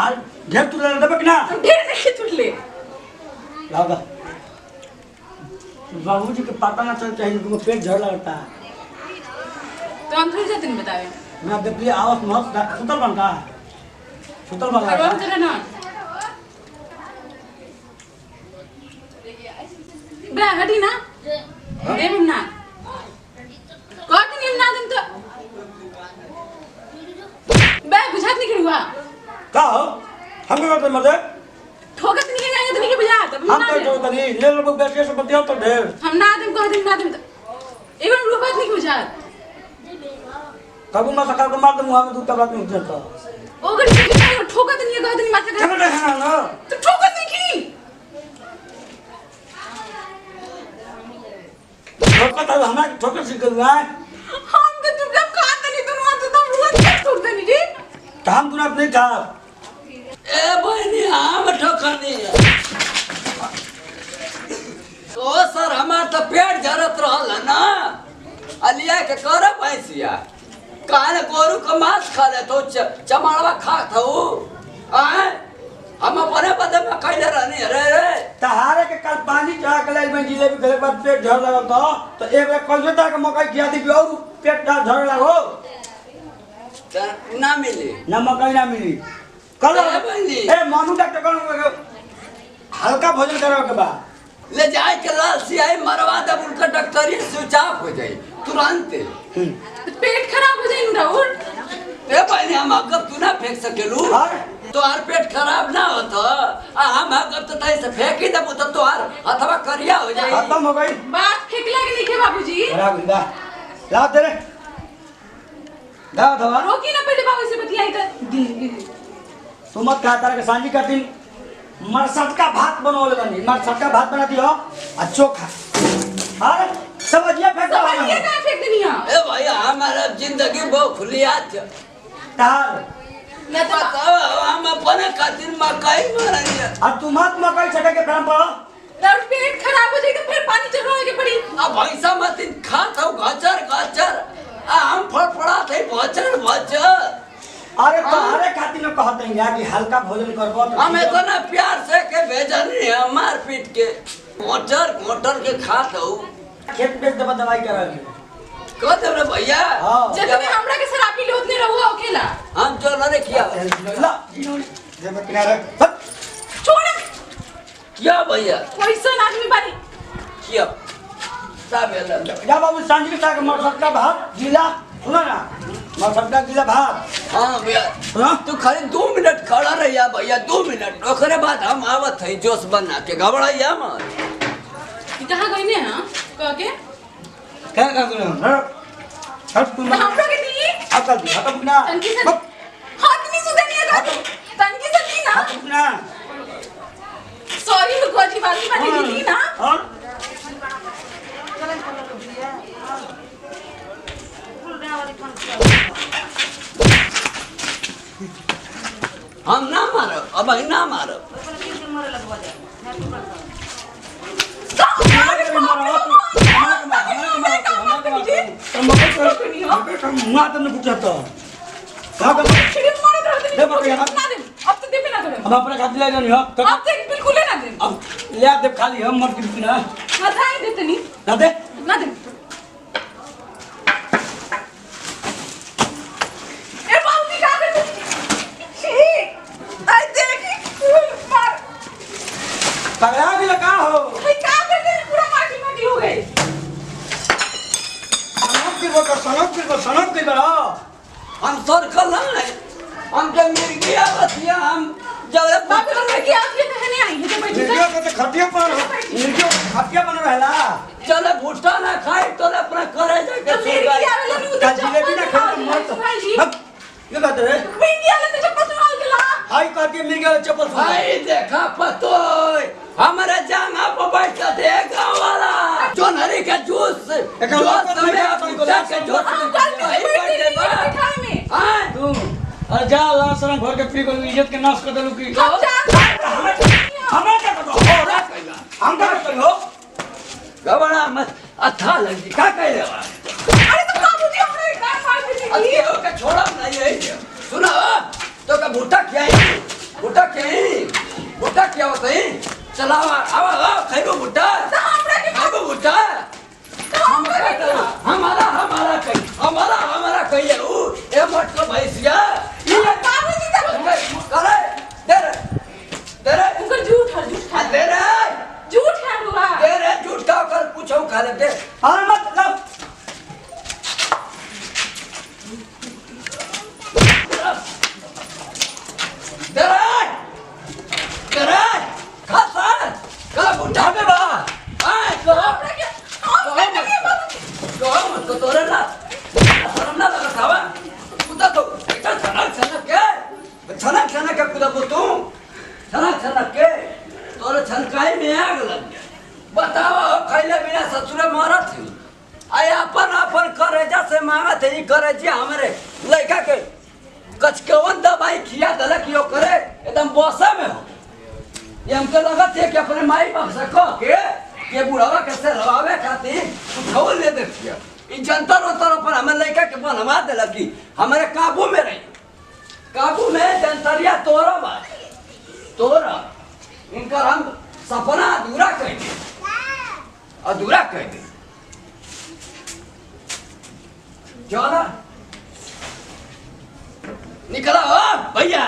आज ढेर तुले देबे कि ना ढेर नहीं तुले लाओ बाबूजी के पता ना चल चाहिए तुमको पेट झड़ लगता है तो हम थोड़ी जाते नहीं बतावे मैं देखलिए आवाज मत सुतल बनता है सुतल बन करवा में चले ना बे हटी ना दे हम ना कौन दिन ना दिन तो बे बुझात नहीं करूँगा का हो हम क्या करते मर्दे ठोकत नहीं जाएंगे तो नहीं बुझा तब हम तो जो तनी ले लो बैठ के सब बतिया तो ढेर हम ना दिन कह दिन ना दिन एक बार रुपत नहीं बुझा कबू मैं सकाल को मार दूंगा हम दूध तक नहीं उठता ओ गड़ी ठोकत नहीं कह दिन माथा चलो रे है ना तो ठोकत नहीं की ठोकर तो हमें ठोकर सीख गया है हम तो चुपचाप खाता नहीं तुम तो तुम रोज ठोक देनी जी तो हम तूने अपने कहा ए बहनी हम ठोकनी तो सर हमार तो पेट झरत रहल ना अलिया के कर पैसिया कान गोरू का मांस खा ले तो चमाड़वा खात हो आए हम अपने बदे में कैले रहनी रे रे तहारे के कल पानी चढ़ा के लाइल में जिलेबी खेले बाद पेट झड़ लगा तो एक बार कल जोता के मकई खिया दी और पेट झड़ लगो ना मिली ना मकई ना मिली कल ए मानू डॉक्टर कौन हल्का भोजन करो के बाद ले जाए के लाल सियाई मरवा दे उनका डॉक्टरी स्विच ऑफ हो जाए तुरंत पेट खराब हो जाए राहुल ए भाई हम अगब तू ना फेंक सकेलू तो आर पेट खराब ना हो तो हम अगब तो तई से फेंक ही देबो तो आर अथवा करिया हो जाए खत्म हो गई बात फेंकला के लिखे बाबूजी बराबर दा ला दे रे दा दवा रोकी ना पहले बाबू से बतियाई कर तू मत खा तारा के सांझी का दिन मरसट का भात बनोले बनी मरसट का भात बना दियो और चोखा अरे समझिए फेंक दो ये का फेंक देनी है ए भाई हमारा जिंदगी बहुत खुलियात है तार मैं तो बताओ हम अपने खातिर मकई मारनी है और तू मत मकई छटे के फैम पर राहुल पेट खराब हो जाए तो फिर पानी चढ़वाए के पड़ी अब ऐसा मत खात हो गचर गचर हम फड़फड़ा थे बचर बचर अरे तुम्हारे खातिर में कहते हैं कि हल्का भोजन करबो तो हम इतना प्यार से के भेजनी है मार पीट के मोटर के खात हो खेत बेच देबा दवाई करावी कह दे रे भैया हां जब भी हमरा के शराबी लोग ने रहुआ अकेला हम जो न किया ला जे मैं किनारे छोड़ क्या भैया कैसन आदमी बानी किया सब एला जा बाबू सांझी के साग मरसट का भात गीला सुना ना मरसट का गीला भात हां भैया सुना तू खाली 2 मिनट खड़ा रहिया भैया 2 मिनट ओकरे बाद हम आवत है जोश बना के घबराइया मत कहां गई ने हां कह के क्या कर रहे हो हट तुम हमरा के दी अकल दी हट ना तनकी से हाथ नहीं सुधर नहीं है तनकी से दी ना हट ना सॉरी लुको जी वाली बात दी ना और हम ना मारब अब ही ना मारब हम अपने खातिर ले जानी हो आप तो बिल्कुल ना दे अब ले दे खाली हम मत किसी ना मथा ही देते नहीं ना दे ना दे ए बाबू का दे छी आई देखी फूल मार पगला भी लगा हो भाई का कर दे पूरा माटी माटी हो गई सनक की बड़ा हम सर्कल है हम तो मिर्गी आवतिया हम जब बाबू तो मैं क्या आती कहने आई है तो बैठी वीडियो को तो खटिया पर वीडियो खटिया बन रहला चले भुट्टा ना खाए तो अपना करे जाके तो मेरी क्या वाला नहीं का जिलेबी ना खाए मत हट ये बात है मेरी वाला तो चप्पल सुना गला हाई कहती मिल गया चप्पल भाई देखा पतो हमारे जांगा पर बैठा देगा वाला जो नरी का जूस जूस में भुट्टा के जूस भाई बैठे बा हां तू अरे जा अल्लाह सलाम घर के पी को इज्जत के नाश कर देलू की हमें क्या करो हो रा हम क्या करो गबड़ा मत अच्छा लगी का कह रे अरे तो बाबूजी हमने काम मार दी अरे हो के छोड़ा नहीं है सुना तो का भुट्टा खियाई भुट्टा क्या होता है चला आवा खैबो भुट्टा तो हमरा के खैबो भुट्टा हमारा कहिए ऊ ए मत को भैंसिया ये बाबूजी तो करे दे रे उनका झूठ है दे रे झूठ है बुआ दे रे झूठ का कर पूछो खा ले दे और मत लो दे रे खा सर का भुट्टा पे बा आए को हमरा के मत तो तोरे ना शर्म ना लगा थावा कुदा तो इतना छनक के कुदा को तू छनक के तोरे छनकाई में आग लग गया बताओ खैले बिना ससुरे मरत थी आय अपन करेजा से मांगत है करेजी हमरे लड़का के कचकवन दवाई खिया दलक यो करे एकदम बोसा में हो ये हमके लगत है कि अपने माई बाप से कह के बुढ़ावा कैसे रवावे खातिर उठाव ले देखिए इ जंतर उतर पर हमें लड़का के बनवा देलक कि हमारे काबू में रही काबू में जंतरिया तोरा इनकर हम सपना अधूरा कर दे चला निकला हो भैया